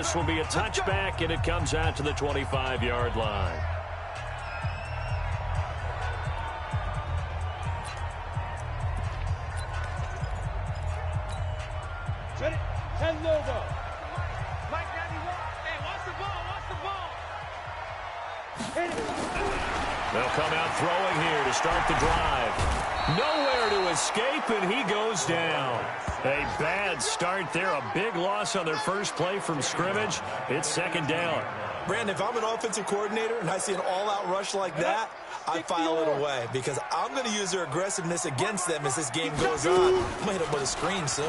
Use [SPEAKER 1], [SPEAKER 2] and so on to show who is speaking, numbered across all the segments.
[SPEAKER 1] This will be a touchback, and it comes out to the 25-yard line.
[SPEAKER 2] Ready? Hand over. Mike 91. Hey, watch the ball. Watch the ball. Hit it.
[SPEAKER 1] They'll come out throwing here to start the drive. Nowhere to escape, and he goes down. A bad start there. A big loss on their first play from scrimmage. It's second down.
[SPEAKER 3] Brandon, if I'm an offensive coordinator and I see an all-out rush like that, I file it away because I'm going to use their aggressiveness against them as this game goes on. I'm going to hit them with a screen soon.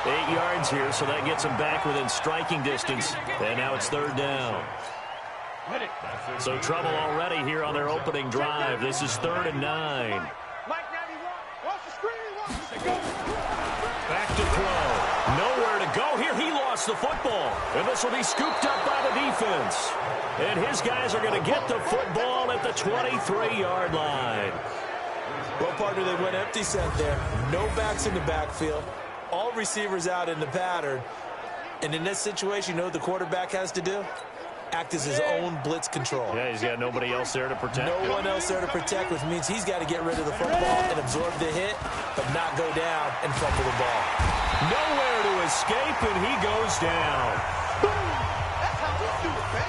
[SPEAKER 1] 8 yards here, so that gets them back within striking distance. And now it's third down. So trouble already here on their opening drive. This is 3rd and 9.
[SPEAKER 2] Mike 91. Watch the screen.
[SPEAKER 1] Back to throw. Nowhere to go here. He lost the football. And this will be scooped up by the defense. And his guys are going to get the football at the 23-yard line.
[SPEAKER 3] Well, partner, they went empty set there. No backs in the backfield. All receivers out in the pattern. And in this situation, you know what the quarterback has to do? Act as his own blitz control.
[SPEAKER 1] Yeah, he's got nobody else there to protect.
[SPEAKER 3] No one else there to protect, which means he's got to get rid of the football and absorb the hit, but not go down and fumble the ball.
[SPEAKER 1] Nowhere to escape, and he goes down.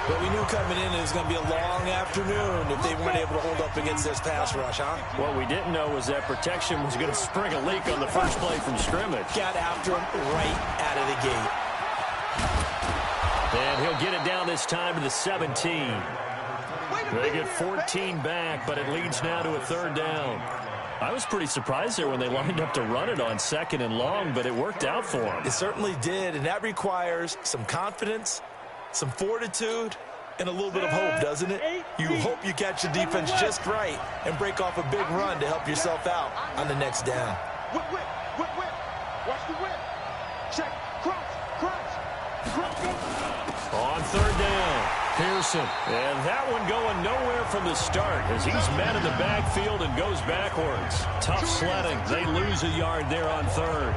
[SPEAKER 3] But we knew coming in it was going to be a long afternoon if they weren't able to hold up against this pass rush, huh?
[SPEAKER 1] What we didn't know was that protection was going to spring a leak on the first play from scrimmage.
[SPEAKER 3] Got after him right out of the gate.
[SPEAKER 1] And he'll get it down this time to the 17. They get 14 back, but it leads now to a third down. I was pretty surprised there when they lined up to run it on 2nd and long, but it worked out for them.
[SPEAKER 3] It certainly did, and that requires some confidence, some fortitude, and a little bit of hope, doesn't it? You hope you catch the defense just right and break off a big run to help yourself out on the next down.
[SPEAKER 2] Whip. Watch the whip. Check. Crouch.
[SPEAKER 1] On third down, Pearson. And that one going nowhere from the start as he's met in the backfield and goes backwards. Tough sledding. They lose a yard there on third.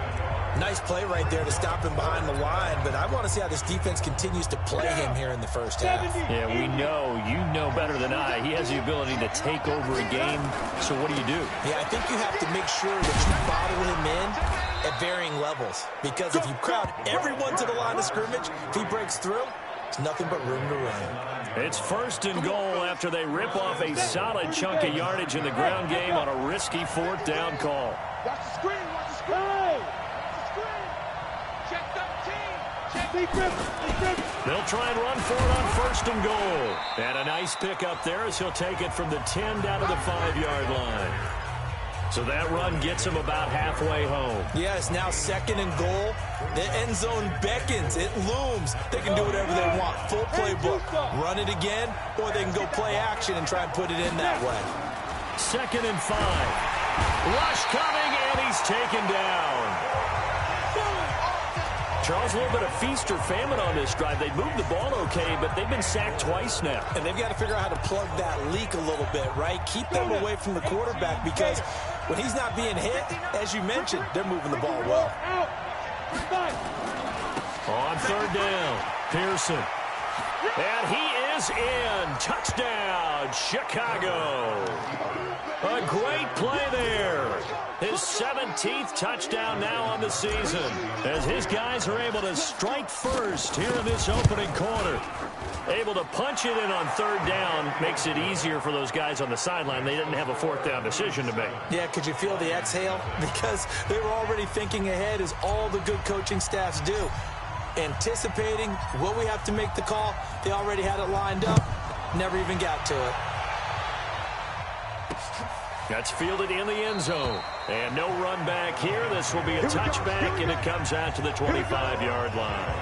[SPEAKER 3] Nice play right there to stop him behind the line, but I want to see how this defense continues to play him here in the first half.
[SPEAKER 1] Yeah, we know. You know better than I. He has the ability to take over a game, so what do you do?
[SPEAKER 3] Yeah, I think you have to make sure that you bottle him in at varying levels, because if you crowd everyone to the line of scrimmage, if he breaks through, it's nothing but room to run.
[SPEAKER 1] It's 1st and goal after they rip off a solid chunk of yardage in the ground game on a risky 4th down call.
[SPEAKER 2] Watch the screen.
[SPEAKER 1] They'll try and run for it on 1st and goal. And a nice pick up there as he'll take it from the 10 down to the 5-yard line. So that run gets him about halfway home.
[SPEAKER 3] Yeah, it's now 2nd and goal. The end zone beckons. It looms. They can do whatever they want. Full playbook. Run it again, or they can go play action and try and put it in that way.
[SPEAKER 1] 2nd and 5. Rush coming, and he's taken down. Charles, a little bit of feast or famine on this drive. They moved the ball okay, but they've been sacked twice now.
[SPEAKER 3] And they've got to figure out how to plug that leak a little bit, right? Keep them away from the quarterback, because when he's not being hit, as you mentioned, they're moving the ball well.
[SPEAKER 1] On third down, Pearson. And he is in. Touchdown, Chicago. A great play there. His 17th touchdown now on the season, as his guys are able to strike first here in this opening quarter. Able to punch it in on third down makes it easier for those guys on the sideline. They didn't have a 4th down decision to make.
[SPEAKER 3] Yeah, could you feel the exhale? Because they were already thinking ahead, as all the good coaching staffs do. Anticipating, will we have to make the call? They already had it lined up. Never even got to it.
[SPEAKER 1] That's fielded in the end zone. And no run back here. This will be a touchback, and it comes out to the 25-yard line.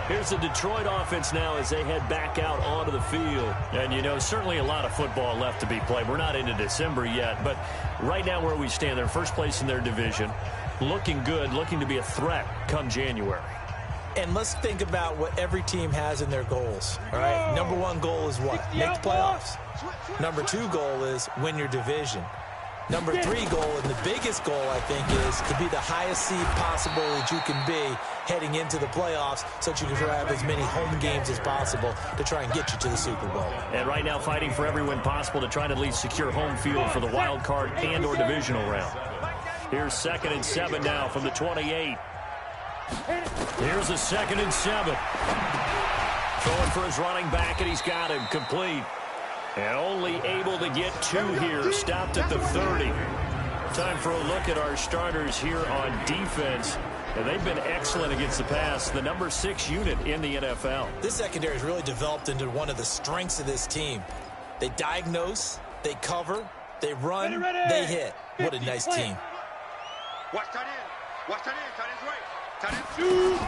[SPEAKER 1] Here's the Detroit offense now as they head back out onto the field. And, you know, certainly a lot of football left to be played. We're not into December yet, but right now where we stand, they're first place in their division. Looking good, looking to be a threat come January.
[SPEAKER 3] And let's think about what every team has in their goals. All right, number 1 goal is what? Make the playoffs. Number 2 goal is win your division. Number 3 goal, and the biggest goal, I think, is to be the highest seed possible that you can be heading into the playoffs so that you can have as many home games as possible to try and get you to the Super Bowl.
[SPEAKER 1] And right now fighting for every win possible to try to at least secure home field for the wild card and or divisional round. Here's 2nd and 7 now from the 28. Here's a 2nd and 7. Throwing for his running back, and he's got him complete. And only able to get 2 here. Stopped at the 30. Time for a look at our starters here on defense. And they've been excellent against the pass. The number 6 unit in the NFL.
[SPEAKER 3] This secondary has really developed into one of the strengths of this team. They diagnose, they cover, they run, they hit. What a nice team.
[SPEAKER 2] Watch tight end. Watch tight end. Tight end's right. Tight end shoot.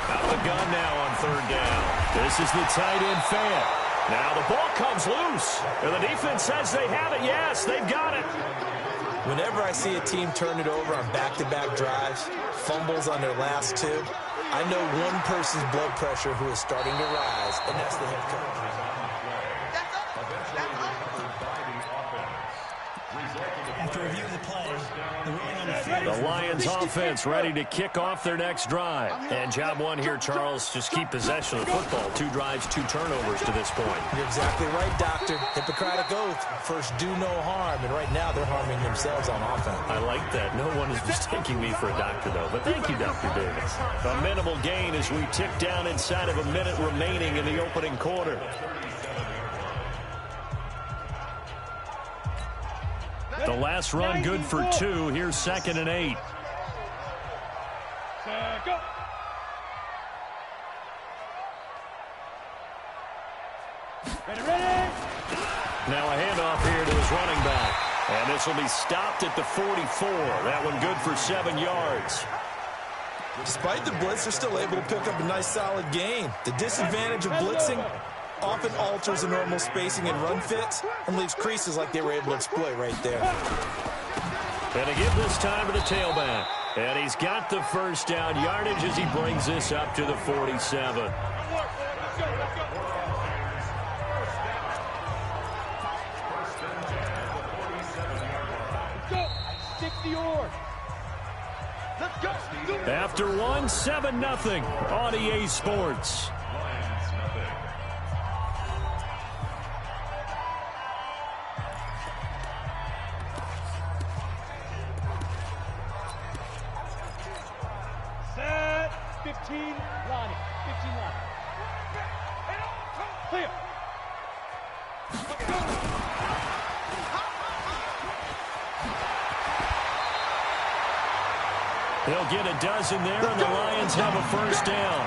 [SPEAKER 1] Out of the gun now on 3rd down. This is the tight end fan. Now the ball comes loose. And the defense says they have it. Yes, they've got it.
[SPEAKER 3] Whenever I see a team turn it over on back-to-back drives, fumbles on their last 2, I know one person's blood pressure who is starting to rise, and that's the head coach.
[SPEAKER 4] After reviewing the play, the ruling on the field.
[SPEAKER 1] The Lions offense ready to kick off their next drive. And job 1 here, Charles, just keep possession of the football. 2 drives, 2 turnovers to this point.
[SPEAKER 3] You're exactly right, Doctor. Hippocratic oath. First, do no harm. And right now, they're harming themselves on offense.
[SPEAKER 1] I like that. No one is mistaking me for a doctor, though. But thank you, Dr. Davis. A minimal gain as we tick down inside of a minute remaining in the opening quarter. The last run good for 2. Here's 2nd and 8.
[SPEAKER 2] Go. Ready.
[SPEAKER 1] Now a handoff here to his running back. And this will be stopped at the 44. That one good for 7 yards.
[SPEAKER 3] Despite the blitz, they're still able to pick up a nice solid gain. The disadvantage of blitzing often alters the normal spacing and run fits and leaves creases like they were able to exploit right there.
[SPEAKER 1] And to give this time to the tailback. And he's got the first down yardage as he brings this up to the 47. After 1, 7-0 on EA Sports.
[SPEAKER 2] Set. 15 line. 15 line. Clear.
[SPEAKER 1] They'll get a dozen there, and the Lions have a first down.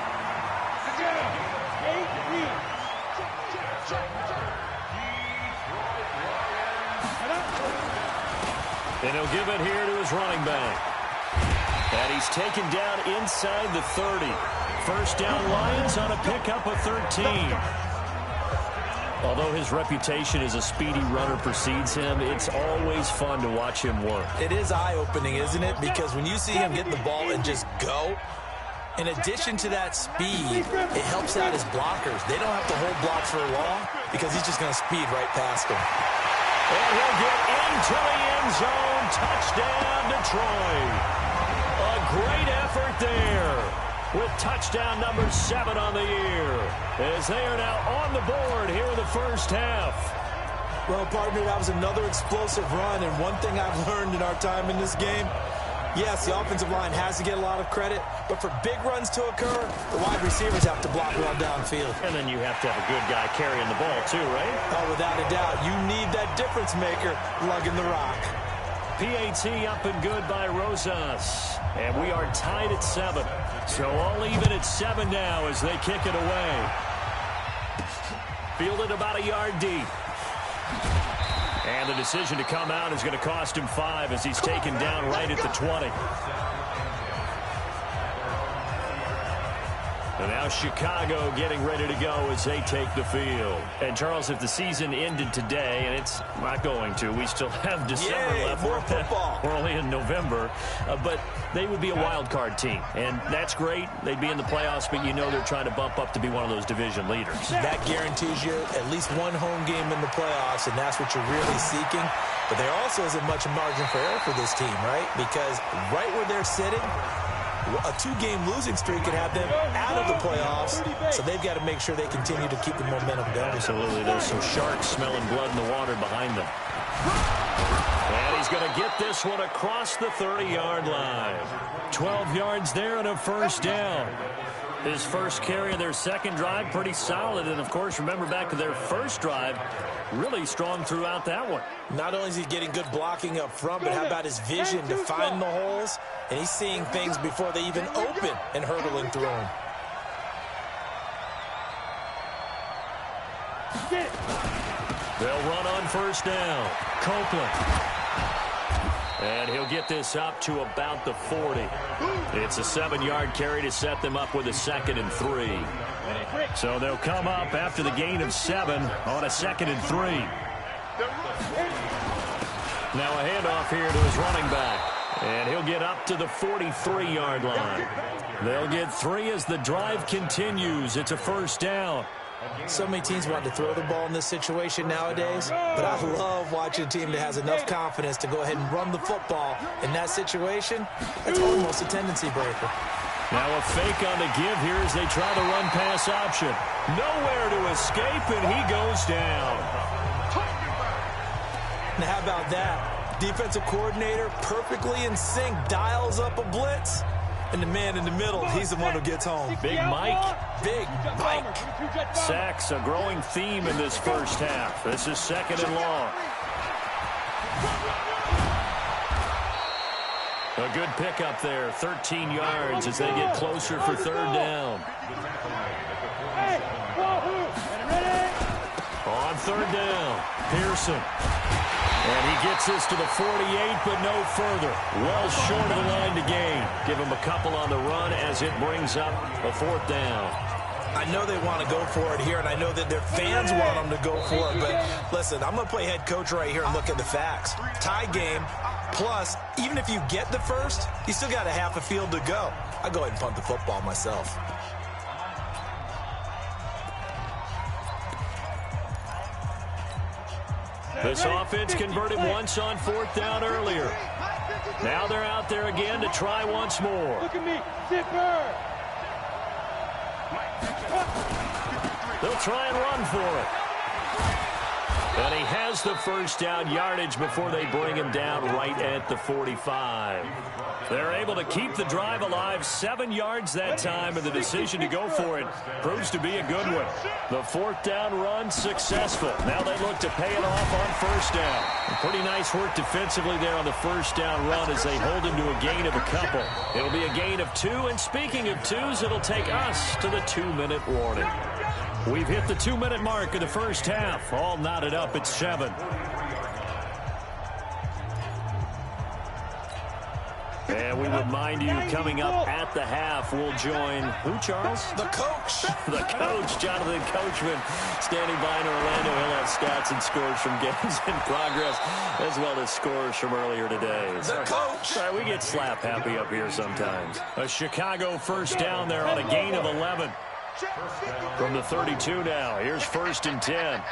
[SPEAKER 1] And he'll give it here to his running back. And he's taken down inside the 30. First down Lions on a pickup of 13. Although his reputation as a speedy runner precedes him, it's always fun to watch him work.
[SPEAKER 3] It is eye-opening, isn't it? Because when you see him get the ball and just go, in addition to that speed, it helps out his blockers. They don't have to hold blocks for long because he's just going to speed right past them.
[SPEAKER 1] And he'll get into the end zone. Touchdown, Detroit. A great effort there with touchdown number 7 on the year, as they are now on the board here in the first half.
[SPEAKER 3] Well, partner, that was another explosive run, and one thing I've learned in our time in this game, yes, the offensive line has to get a lot of credit, but for big runs to occur, the wide receivers have to block well downfield.
[SPEAKER 1] And then you have to have a good guy carrying the ball too, right?
[SPEAKER 3] Oh, without a doubt. You need that difference maker lugging the rock.
[SPEAKER 1] PAT up and good by Rosas. And we are tied at 7. So all even at 7 now as they kick it away. Fielded about a yard deep. And the decision to come out is going to cost him 5 as he's taken down right at the 20. And now Chicago getting ready to go as they take the field.
[SPEAKER 2] And, Charles, if the season ended today, and it's not going to, we still have December left.
[SPEAKER 3] More football.
[SPEAKER 2] We're only in November. But they would be a wild card team. And that's great. They'd be in the playoffs, but you know they're trying to bump up to be one of those division leaders.
[SPEAKER 3] That guarantees you at least one home game in the playoffs, and that's what you're really seeking. But there also isn't much margin for error for this team, right? Because right where they're sitting, a 2-game losing streak could have them out of the playoffs, so they've got to make sure they continue to keep the momentum going.
[SPEAKER 2] Absolutely. There's some sharks smelling blood in the water behind them.
[SPEAKER 1] And he's going to get this one across the 30-yard line. 12 yards there and a first down.
[SPEAKER 2] His first carry of their second drive, pretty solid. And, of course, remember back to their first drive, really strong throughout that one.
[SPEAKER 3] Not only is he getting good blocking up front, but how about his vision to find the holes? And he's seeing things before they even open and hurdling through them.
[SPEAKER 1] They'll run on first down. Copeland. And he'll get this up to about the 40. It's a 7-yard carry to set them up with a 2nd and 3. So they'll come up after the gain of 7 on a 2nd and 3. Now a handoff here to his running back. And he'll get up to the 43-yard line. They'll get 3 as the drive continues. It's a first down.
[SPEAKER 3] So many teams want to throw the ball in this situation nowadays, but I love watching a team that has enough confidence to go ahead and run the football. In that situation, that's almost a tendency breaker.
[SPEAKER 1] Now a fake on the give here as they try the run-pass option. Nowhere to escape, and he goes down.
[SPEAKER 3] Now how about that? Defensive coordinator perfectly in sync, dials up a blitz. And the man in the middle, he's the one who gets home.
[SPEAKER 1] Big Mike.
[SPEAKER 3] Big Mike.
[SPEAKER 1] Sacks, a growing theme in this first half. This is 2nd and long. A good pickup there, 13 yards as they get closer for 3rd down. On 3rd down, Pearson. And he gets this to the 48, but no further. Well short of the line to gain. Give him a couple on the run as it brings up a 4th down.
[SPEAKER 3] I know they want to go for it here, and I know that their fans want them to go for it. But listen, I'm going to play head coach right here and look at the facts. Tie game, plus, even if you get the first, you still got a half a field to go. I'll go ahead and punt the football myself.
[SPEAKER 1] This offense converted once on 4th down earlier. Now they're out there again to try once more.
[SPEAKER 2] Look at me. Zipper.
[SPEAKER 1] They'll try and run for it. And he has the first down yardage before they bring him down right at the 45. They're able to keep the drive alive, 7 yards that time, and the decision to go for it proves to be a good one. The 4th down run successful. Now they look to pay it off on first down. Pretty nice work defensively there on the first down run as they hold him to a gain of a couple. It'll be a gain of 2, and speaking of 2s, it'll take us to the 2-minute warning. We've hit the 2-minute mark of the first half. All knotted up at 7. And we remind you, coming up at the half, we'll join who, Charles?
[SPEAKER 3] The coach.
[SPEAKER 1] The coach, Jonathan Coachman, standing by in Orlando. He'll have stats and scores from games in progress, as well as scores from earlier today.
[SPEAKER 3] The coach.
[SPEAKER 1] Sorry, we get slap happy up here sometimes. A Chicago first down there on a gain of 11. From the 32 now. Here's 1st and 10.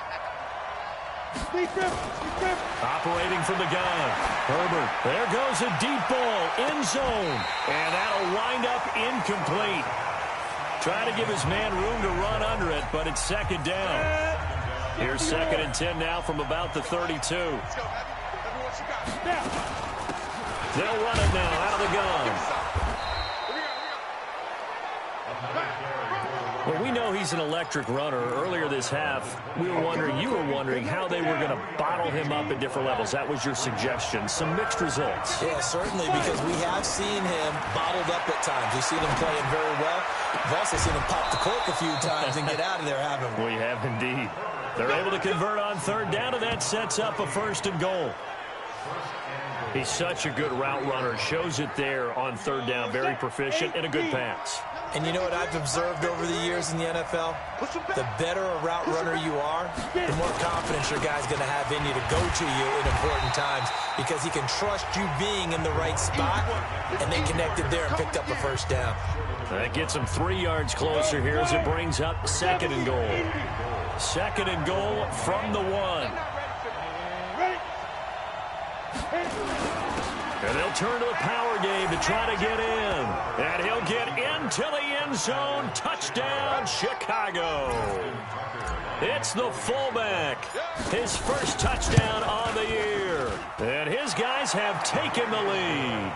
[SPEAKER 1] Operating from the gun. Herbert. There goes a deep ball. End zone. And that'll wind up incomplete. Trying to give his man room to run under it, but it's 2nd down. Here's 2nd and 10 now from about the 32. They'll run it now out of the gun. Well, we know he's an electric runner. Earlier this half, you were wondering how they were going to bottle him up at different levels. That was your suggestion. Some mixed results.
[SPEAKER 3] Yeah, certainly, because we have seen him bottled up at times. We've seen him playing very well. We've also seen him pop the cork a few times and get out of there, haven't we?
[SPEAKER 1] We have indeed. They're able to convert on 3rd down, and that sets up a 1st and goal. He's such a good route runner. Shows it there on 3rd down. Very proficient and a good pass.
[SPEAKER 3] And you know what I've observed over the years in the NFL? The better a route runner you are, the more confidence your guy's going to have in you to go to you in important times because he can trust you being in the right spot, and they connected there and picked up a first down.
[SPEAKER 2] That gets him 3 yards closer here as it brings up 2nd and goal. 2nd and goal from the 1. And they'll turn to the power game to try to get in. And he'll get into the end zone. Touchdown, Chicago. It's the fullback. His first touchdown on the year. And his guys have taken the lead.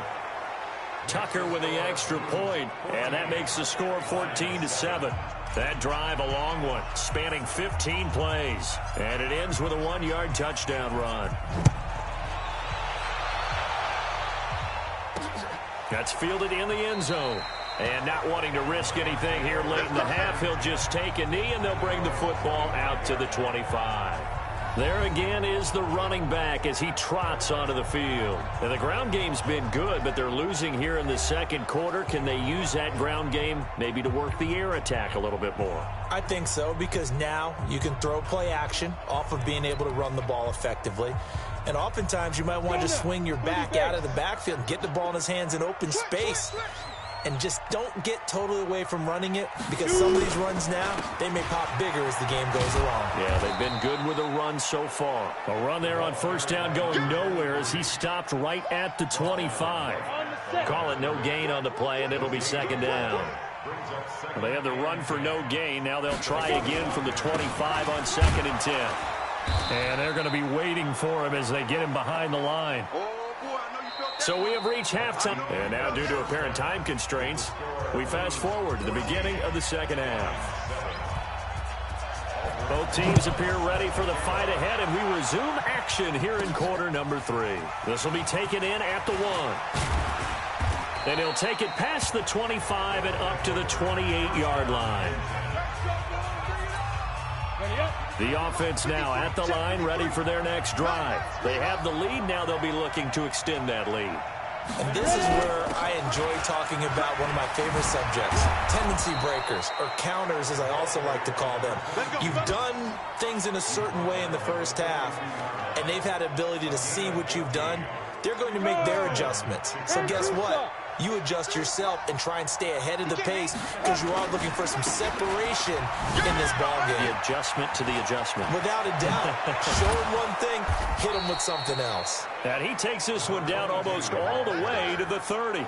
[SPEAKER 2] Tucker with the extra point, and that makes the score 14-7. That drive a long one, spanning 15 plays. And it ends with a 1-yard touchdown run. That's fielded in the end zone. And not wanting to risk anything here late in the half, he'll just take a knee, and they'll bring the football out to the 25. There again is the running back as he trots onto the field. Now, the ground game's been good, but they're losing here in the second quarter. Can they use that ground game maybe to work the air attack a little bit more?
[SPEAKER 3] I think so, because now you can throw play action off of being able to run the ball effectively. And oftentimes you might want to just swing your back out of the backfield and get the ball in his hands in open space. And just don't get totally away from running it, because some of these runs now, they may pop bigger as the game goes along.
[SPEAKER 2] Yeah, they've been good with a run so far. A run there on first down going nowhere as he stopped right at the 25. Call it no gain on the play, and it'll be 2nd down. Well, they have the run for no gain. Now they'll try again from the 25 on 2nd and 10. And they're going to be waiting for him as they get him behind the line. So we have reached halftime. And now, due to apparent time constraints, we fast forward to the beginning of the second half. Both teams appear ready for the fight ahead, and we resume action here in quarter number 3. This will be taken in at the 1. And he'll take it past the 25 and up to the 28-yard line. The offense now at the line, ready for their next drive. They have the lead. Now they'll be looking to extend that lead.
[SPEAKER 3] And this is where I enjoy talking about one of my favorite subjects, tendency breakers, or counters as I also like to call them. You've done things in a certain way in the first half, and they've had the ability to see what you've done. They're going to make their adjustments. So guess what? You adjust yourself and try and stay ahead of the pace, because you are looking for some separation in this ballgame.
[SPEAKER 2] The adjustment to the adjustment.
[SPEAKER 3] Without a doubt. Show him one thing, hit him with something else.
[SPEAKER 2] And he takes this one down almost all the way to the 30. A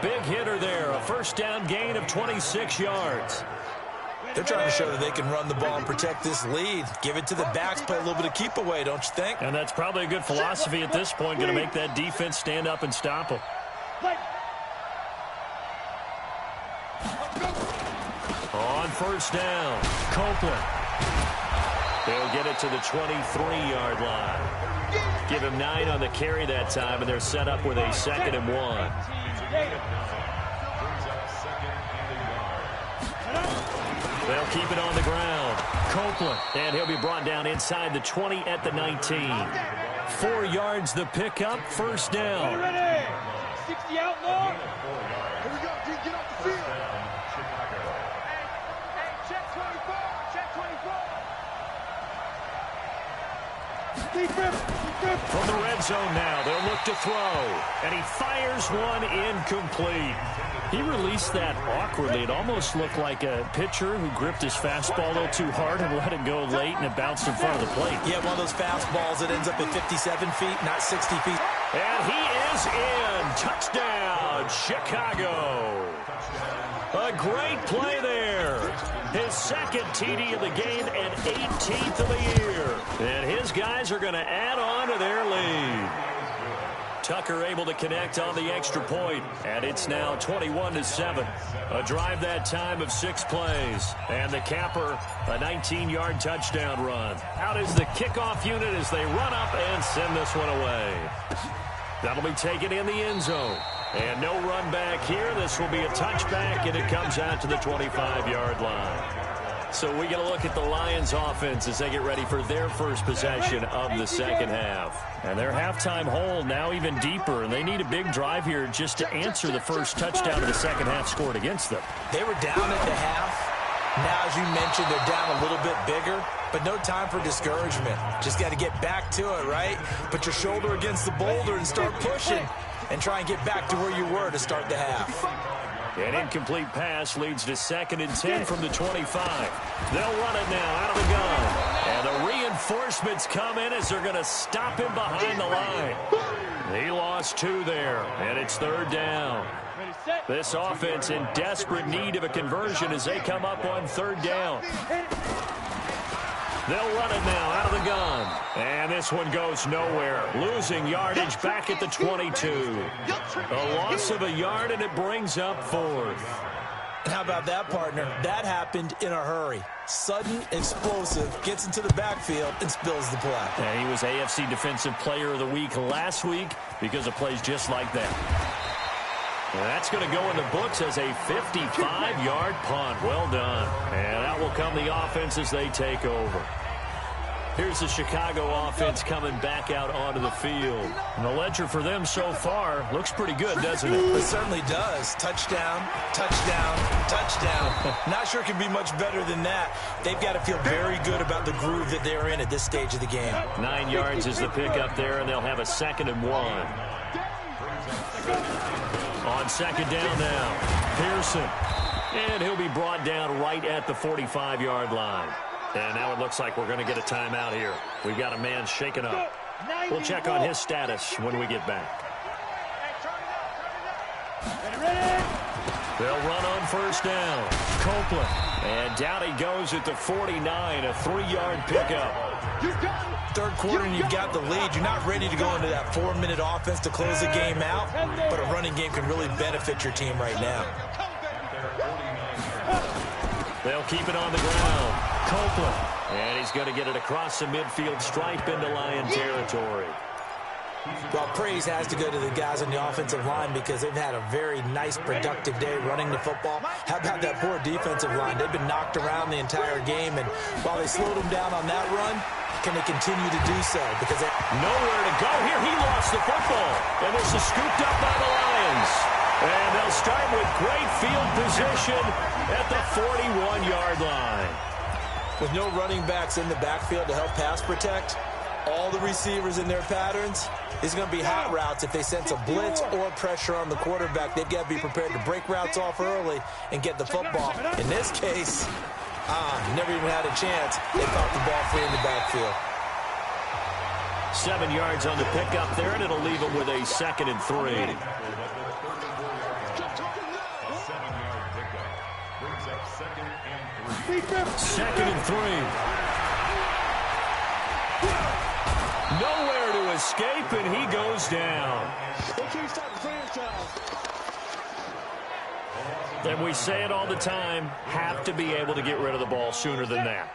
[SPEAKER 2] big hitter there, a first down gain of 26 yards.
[SPEAKER 3] They're trying to show that they can run the ball and protect this lead. Give it to the backs, play a little bit of keep away, don't you think?
[SPEAKER 2] And that's probably a good philosophy at this point, going to make that defense stand up and stop them. On first down, Copeland. They'll get it to the 23-yard line. Give him 9 on the carry that time, and they're set up with a 2nd and 1. They'll keep it on the ground. Copeland, and he'll be brought down inside the 20 at the 19. 4 yards the pickup, first down.
[SPEAKER 5] 60 out long. Here we go, G, get off the field. Hey, check 24, check 24.
[SPEAKER 2] From the red zone now, they'll look to throw. And he fires one incomplete. He released that awkwardly. It almost looked like a pitcher who gripped his fastball a little too hard and let it go late, and it bounced in front of the plate.
[SPEAKER 3] Yeah, one of those fastballs that ends up at 57 feet, not 60 feet.
[SPEAKER 2] And he is in. Touchdown, Chicago. A great play there. His 2nd TD of the game and 18th of the year. And his guys are going to add on to their lead. Tucker able to connect on the extra point, and it's now 21-7. A drive that time of 6 plays, and the capper, a 19-yard touchdown run. Out is the kickoff unit as they run up and send this one away. That'll be taken in the end zone. And no run back here. This will be a touchback, and it comes out to the 25-yard line.
[SPEAKER 1] So we get a look at the Lions offense as they get ready for their first possession of the second half. And their halftime hole now even deeper, and they need a big drive here just to answer the first touchdown of the second half scored against them.
[SPEAKER 3] They were down at the half. Now, as you mentioned, they're down a little bit bigger, but no time for discouragement. Just got to get back to it, right? Put your shoulder against the boulder and start pushing and try and get back to where you were to start the half.
[SPEAKER 1] An incomplete pass leads to 2nd and 10 from the 25. They'll run it now out of the gun. And the reinforcements come in as they're going to stop him behind the line. He lost 2 there, and it's 3rd down. This offense in desperate need of a conversion as they come up on 3rd down. They'll run it now out of the gun. And this one goes nowhere. Losing yardage back at the 22. A loss of a yard, and it brings up 4th.
[SPEAKER 3] And how about that, partner? That happened in a hurry. Sudden, explosive, gets into the backfield, and spills the play.
[SPEAKER 1] And he was AFC Defensive Player of the Week last week because of plays just like that. And that's going to go in the books as a 55-yard punt. Well done. And out will come the offense as they take over. Here's the Chicago offense coming back out onto the field. And the ledger for them so far looks pretty good, doesn't it?
[SPEAKER 3] It certainly does. Touchdown, touchdown, touchdown. Not sure it can be much better than that. They've got to feel very good about the groove that they're in at this stage of the game.
[SPEAKER 1] 9 yards is the pickup there, and they'll have a 2nd and 1. On 2nd down now, Pearson. And he'll be brought down right at the 45-yard line. And now it looks like we're going to get a timeout here. We've got a man shaken up. We'll check on his status when we get back. They'll run on 1st down. Copeland. And down he goes at the 49, a 3-yard pickup.
[SPEAKER 3] 3rd quarter and you've got the lead. You're not ready to go into that 4-minute offense to close the game out, but a running game can really benefit your team right now.
[SPEAKER 1] They'll keep it on the ground. Copeland. And he's going to get it across the midfield stripe into Lion territory.
[SPEAKER 3] Well, praise has to go to the guys on the offensive line because they've had a very nice, productive day running the football. How about that poor defensive line? They've been knocked around the entire game, and while they slowed them down on that run, can they continue to do so? Because they
[SPEAKER 1] nowhere to go here. He lost the football, and this is scooped up by the Lions. And they'll start with great field position at the 41-yard line.
[SPEAKER 3] With no running backs in the backfield to help pass protect, all the receivers in their patterns, it's going to be hot routes. If they sense a blitz or pressure on the quarterback, they've got to be prepared to break routes off early and get the football. In this case, never even had a chance. They caught the ball free in the backfield.
[SPEAKER 1] 7 yards on the pickup there, and it'll leave them with a 2nd and 3. Second and 3. Nowhere to escape, and he goes down. And we say it all the time, have to be able to get rid of the ball sooner than that.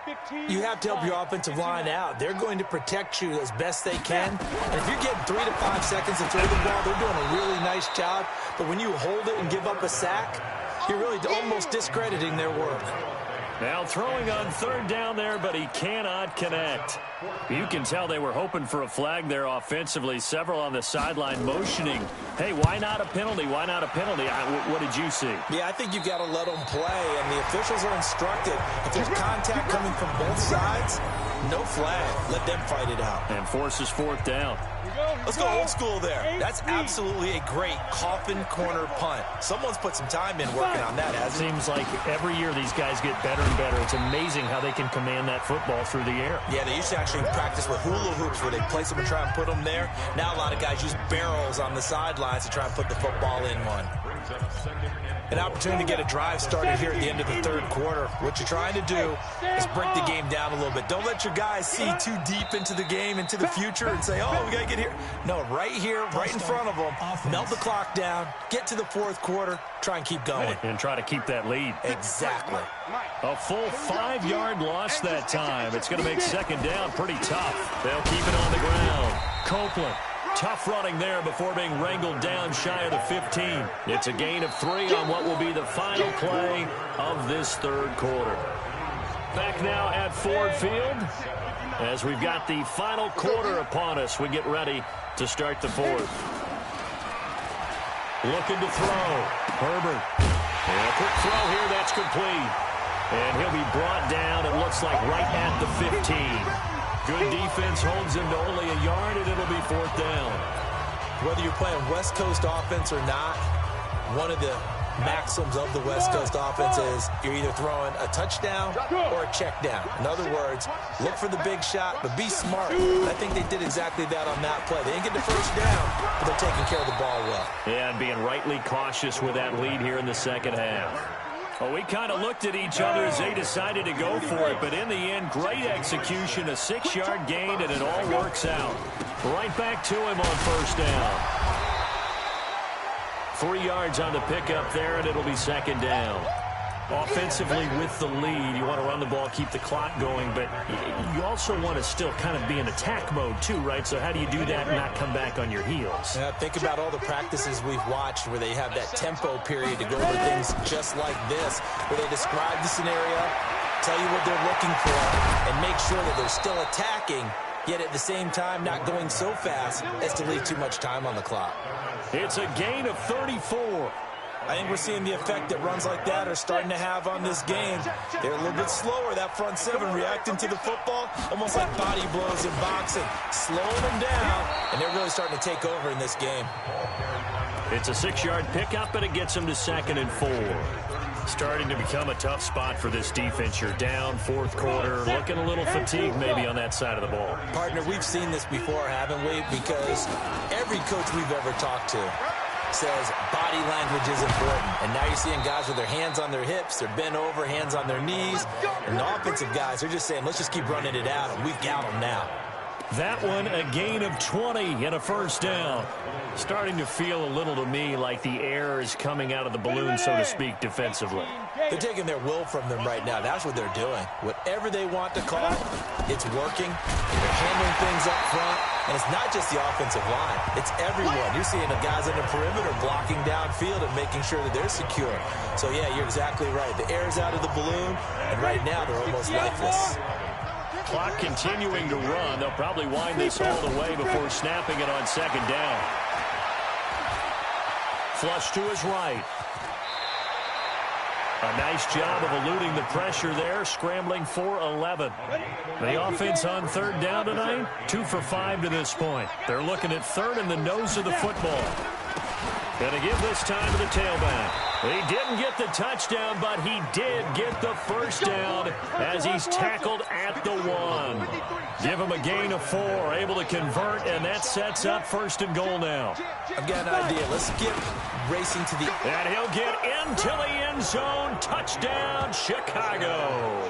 [SPEAKER 3] You have to help your offensive line out. They're going to protect you as best they can. And if you're getting 3 to 5 seconds to throw the ball, they're doing a really nice job. But when you hold it and give up a sack, you're really almost discrediting their work.
[SPEAKER 1] Now throwing on 3rd down there, but he cannot connect. You can tell they were hoping for a flag there offensively. Several on the sideline motioning. Hey, why not a penalty? Why not a penalty? What did you see?
[SPEAKER 3] Yeah, I think you've got to let them play, and the officials are instructed. If there's contact coming from both sides, no flag. Let them fight it out.
[SPEAKER 1] And forces 4th down.
[SPEAKER 3] Let's go old school there. That's absolutely a great coffin corner punt. Someone's put some time in working on that, hasn't it?
[SPEAKER 1] Seems like every year these guys get better and better. It's amazing how they can command that football through the air.
[SPEAKER 3] Yeah, they used to actually practice with hula hoops where they place them and try and put them there. Now a lot of guys use barrels on the sidelines to try and put the football in one. An opportunity to get a drive started here at the end of the 3rd quarter. What you're trying to do is break the game down a little bit. Don't let your guys see too deep into the game, into the future, and say, oh, we got to get here. No, right here, right in front of them. Melt the clock down, get to the 4th quarter, try and keep going.
[SPEAKER 1] And try to keep that lead.
[SPEAKER 3] Exactly.
[SPEAKER 1] A full 5-yard loss that time. It's going to make 2nd down pretty tough. They'll keep it on the ground. Copeland. Tough running there before being wrangled down shy of the 15. It's a gain of 3 on what will be the final play of this 3rd quarter. Back now at Ford Field as we've got the final quarter upon us. We get ready to start the fourth. Looking to throw. Herbert. And a quick throw here. That's complete. And he'll be brought down, it looks like, right at the 15. Good defense holds him to only a yard, and it'll be fourth down.
[SPEAKER 3] Whether you're playing West Coast offense or not, one of the maxims of the West Coast offense is you're either throwing a touchdown or a check down. In other words, look for the big shot, but be smart. I think they did exactly that on that play. They didn't get the first down, but they're taking care of the ball well.
[SPEAKER 1] Yeah, and being rightly cautious with that lead here in the second half. Well, we kind of looked at each other as they decided to go for it, but in the end, great execution, a 6-yard gain, and it all works out. Right back to him on first down. 3 yards on the pickup there, and it'll be second down. Offensively with the lead, you want to run the ball, keep the clock going, but you also want to still kind of be in attack mode too, right? So how do you do that and not come back on your heels?
[SPEAKER 3] Yeah, think about all the practices we've watched where they have that tempo period to go over things just like this, where they describe the scenario, tell you what they're looking for, and make sure that they're still attacking, yet at the same time not going so fast as to leave too much time on the clock.
[SPEAKER 1] It's a gain of 34.
[SPEAKER 3] I think we're seeing the effect that runs like that are starting to have on this game. They're a little bit slower, that front seven, reacting to the football, almost like body blows in boxing, slowing them down, and they're really starting to take over in this game.
[SPEAKER 1] It's a 6-yard pickup, and it gets them to 2nd and 4. Starting to become a tough spot for this defense. You're down, fourth quarter, looking a little fatigued maybe on that side of the ball.
[SPEAKER 3] Partner, we've seen this before, haven't we? Because every coach we've ever talked to says body language is important. And now you're seeing guys with their hands on their hips, they're bent over, hands on their knees. And the offensive guys are just saying, let's just keep running it out, and we've got them now.
[SPEAKER 1] That one, a gain of 20 and a first down. Starting to feel a little to me like the air is coming out of the balloon, so to speak, defensively.
[SPEAKER 3] They're taking their will from them right now. That's what they're doing. Whatever they want to call, it's working. They're handling things up front. And it's not just the offensive line. It's everyone. You're seeing the guys on the perimeter blocking downfield and making sure that they're secure. So, yeah, you're exactly right. The air's out of the balloon, and right now they're almost lifeless.
[SPEAKER 1] Clock continuing to run. They'll probably wind this all the way before snapping it on second down. Flush to his right. A nice job of eluding the pressure there, scrambling for 11. The offense on third down tonight, 2 for 5 to this point. They're looking at third in the nose of the football. Going to give this time to the tailback. He didn't get the touchdown, but he did get the first down as he's tackled at the 1. Give him a gain of 4, able to convert, and that sets up first and goal now.
[SPEAKER 3] I've got an idea. Let's get racing to the...
[SPEAKER 1] And he'll get into the end zone. Touchdown, Chicago.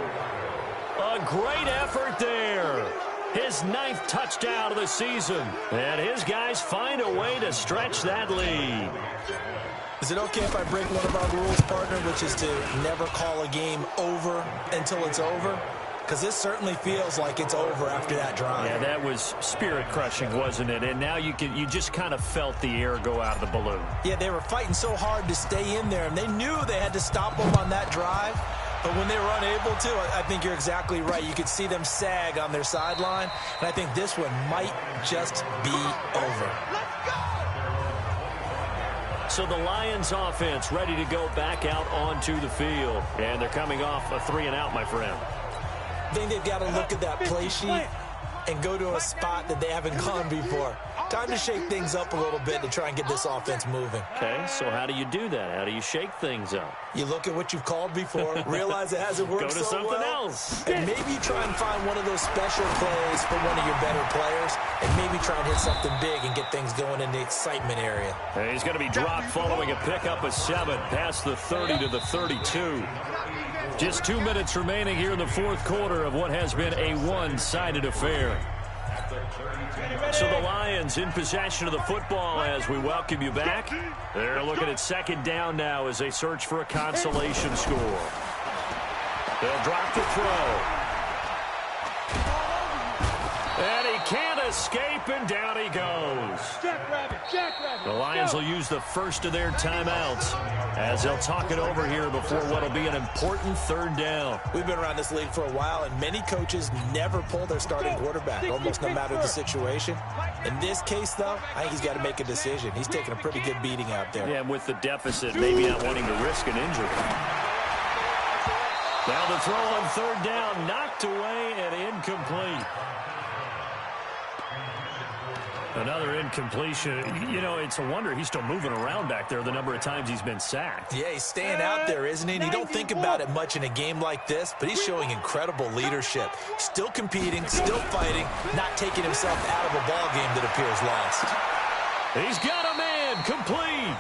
[SPEAKER 1] A great effort there. His 9th touchdown of the season. And his guys find a way to stretch that lead.
[SPEAKER 3] Is it okay if I break one of our rules, partner, which is to never call a game over until it's over? Because this certainly feels like it's over after that drive.
[SPEAKER 1] Yeah, that was spirit-crushing, wasn't it? And now you just kind of felt the air go out of the balloon.
[SPEAKER 3] Yeah, they were fighting so hard to stay in there, and they knew they had to stop them on that drive. But when they were unable to, I think you're exactly right. You could see them sag on their sideline, and I think this one might just be over.
[SPEAKER 1] So the Lions offense ready to go back out onto the field. And they're coming off a 3-and-out, my friend.
[SPEAKER 3] I think they've got to look at that play sheet and go to a spot that they haven't gone before. Time to shake things up a little bit to try and get this offense moving.
[SPEAKER 1] Okay, so how do you do that? How do you shake things up?
[SPEAKER 3] You look at what you've called before, realize it hasn't worked so well.
[SPEAKER 1] Go to something else.
[SPEAKER 3] And maybe try and find one of those special plays for one of your better players, and maybe try and hit something big and get things going in the excitement area.
[SPEAKER 1] And he's going to be dropped following a pickup of 7 past the 30 to the 32. Just 2 minutes remaining here in the fourth quarter of what has been a one-sided affair. So the Lions in possession of the football as we welcome you back. They're looking at second down now as they search for a consolation score. They'll drop the throw. And he can't escape, and down he goes. The Lions will use the first of their timeouts as they'll talk it over here before what will be an important third down.
[SPEAKER 3] We've been around this league for a while, and many coaches never pull their starting quarterback, almost no matter the situation. In this case, though, I think he's got to make a decision. He's taking a pretty good beating out there.
[SPEAKER 1] Yeah, with the deficit, maybe not wanting to risk an injury. Now the throw on third down, knocked away and incomplete. Another incompletion. You know, it's a wonder he's still moving around back there the number of times he's been sacked.
[SPEAKER 3] Yeah, he's staying out there, isn't he? And you don't think about it much in a game like this, but he's showing incredible leadership. Still competing, still fighting, not taking himself out of a ball game that appears lost.
[SPEAKER 1] He's got a man, complete.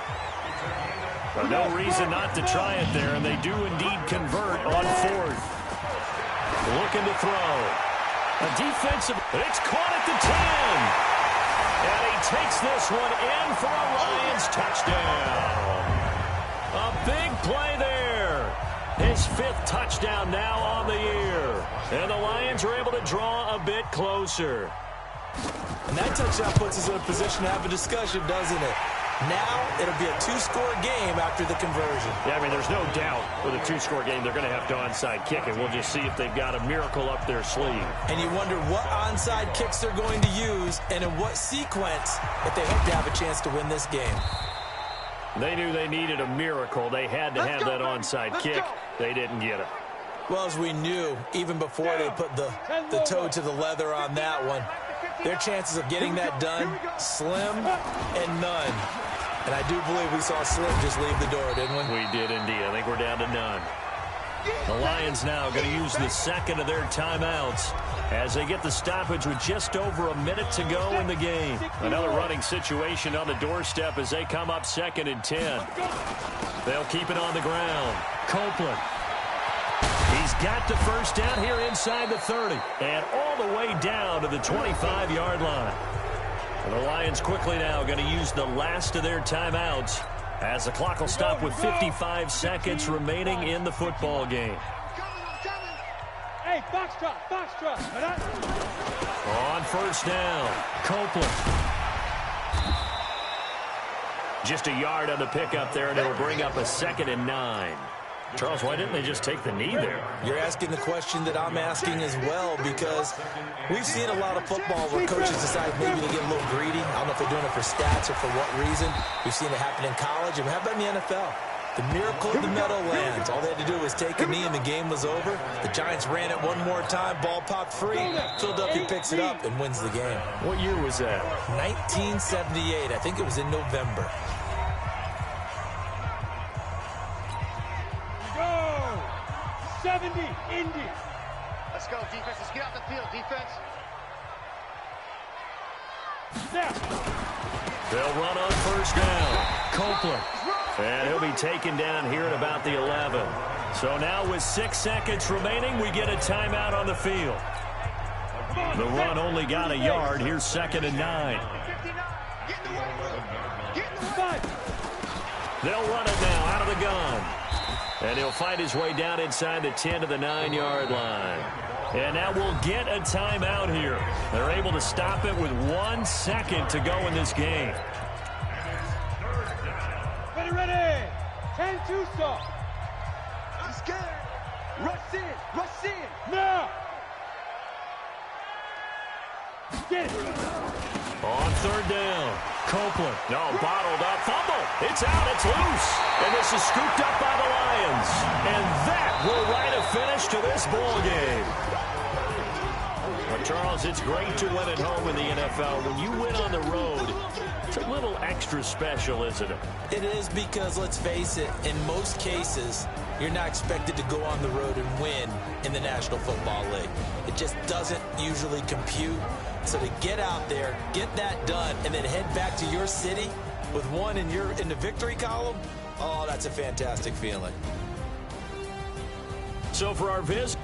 [SPEAKER 1] But no reason not to try it there, and they do indeed convert on fourth. Looking to throw. A defensive, it's caught at the 10. And he takes this one in for a Lions touchdown. A big play there. His 5th touchdown now on the year. And the Lions are able to draw a bit closer.
[SPEAKER 3] And that touchdown puts us in a position to have a discussion, doesn't it? Now it'll be a 2-score game after the conversion.
[SPEAKER 1] Yeah, I mean, there's no doubt with a 2-score game they're going to have to onside kick it. We'll just see if they've got a miracle up their sleeve.
[SPEAKER 3] And you wonder what onside kicks they're going to use and in what sequence if they hope to have a chance to win this game.
[SPEAKER 1] They knew they needed a miracle. They had to have that onside kick. They didn't get it.
[SPEAKER 3] Well, as we knew, even before they put the toe to the leather on that one, their chances of getting that done, slim and none. And I do believe we saw Slim just leave the door, didn't we?
[SPEAKER 1] We did indeed. I think we're down to none. The Lions now going to use the second of their timeouts as they get the stoppage with just over a minute to go in the game. Another running situation on the doorstep as they come up 2nd and 10. They'll keep it on the ground. Copeland. He's got the first down here inside the 30 and all the way down to the 25-yard line. And the Lions quickly now going to use the last of their timeouts as the clock will stop with 55 seconds remaining in the football game.
[SPEAKER 5] Hey, box trot, box trot.
[SPEAKER 1] On first down, Copeland. Just a yard on the pickup there, and it'll bring up a 2nd and 9. Charles, why didn't they just take the knee there?
[SPEAKER 3] You're asking the question that I'm asking as well, because we've seen a lot of football where coaches decide maybe to get a little greedy. I don't know if they're doing it for stats or for what reason. We've seen it happen in college, and how about in the NFL? The miracle of the Meadowlands. All they had to do was take a knee, and the game was over. The Giants ran it one more time. Ball popped free. Philadelphia picks it up and wins the game.
[SPEAKER 1] What year was that?
[SPEAKER 3] 1978. I think it was in November.
[SPEAKER 5] 70, Indy.
[SPEAKER 6] Let's go, defense. Let's get out the field, defense.
[SPEAKER 1] They'll run on first down. Copeland. And he'll be taken down here at about the 11. So now with 6 seconds remaining, we get a timeout on the field. The run only got a yard. Here's 2nd and 9. They'll run it now out of the gun. And he'll fight his way down inside the 10 to the 9-yard line. And now we'll get a timeout here. They're able to stop it with 1 second to go in this game.
[SPEAKER 5] Ready. 10-2 stop.
[SPEAKER 6] I'm scared. Rush in. Rush in.
[SPEAKER 5] Now. Get it.
[SPEAKER 1] On third down, Copeland. No, bottled up. Fumble. It's out. It's loose. And this is scooped up by the Lions. And that will write a finish to this ball game. Well, Charles, it's great to win at home in the NFL. When you win on the road, it's a little extra special, isn't it?
[SPEAKER 3] It is, because, let's face it, in most cases, you're not expected to go on the road and win in the National Football League. It just doesn't usually compute. So to get out there, get that done, and then head back to your city with one in the victory column, oh, that's a fantastic feeling.
[SPEAKER 1] So for our visit.